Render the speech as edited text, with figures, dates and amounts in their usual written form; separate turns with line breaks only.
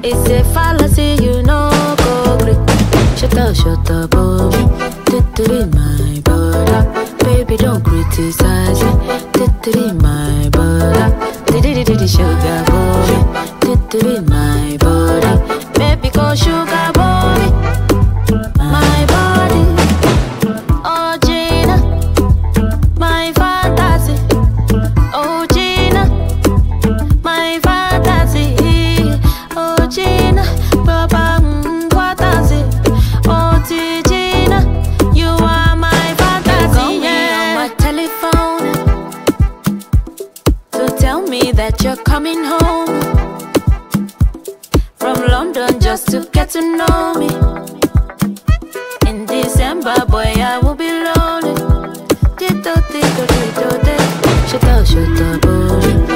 It's a fallacy, you know, go great. Shut up, boy. Titty, my brother. Baby, don't criticize it. Titty, my brother. Titty, sugar, boy. Titty, my body. Baby, go sugar, boy. My body. Oh, Gina. My fantasy. Oh, Gina. My fantasy. Oh, Gina. Papa, what does it? Oh, Gina. You are my fantasy. Call me on my telephone to tell me that you're coming home from London just to get to know me. In December, boy, I will be lonely. Shut up, boy.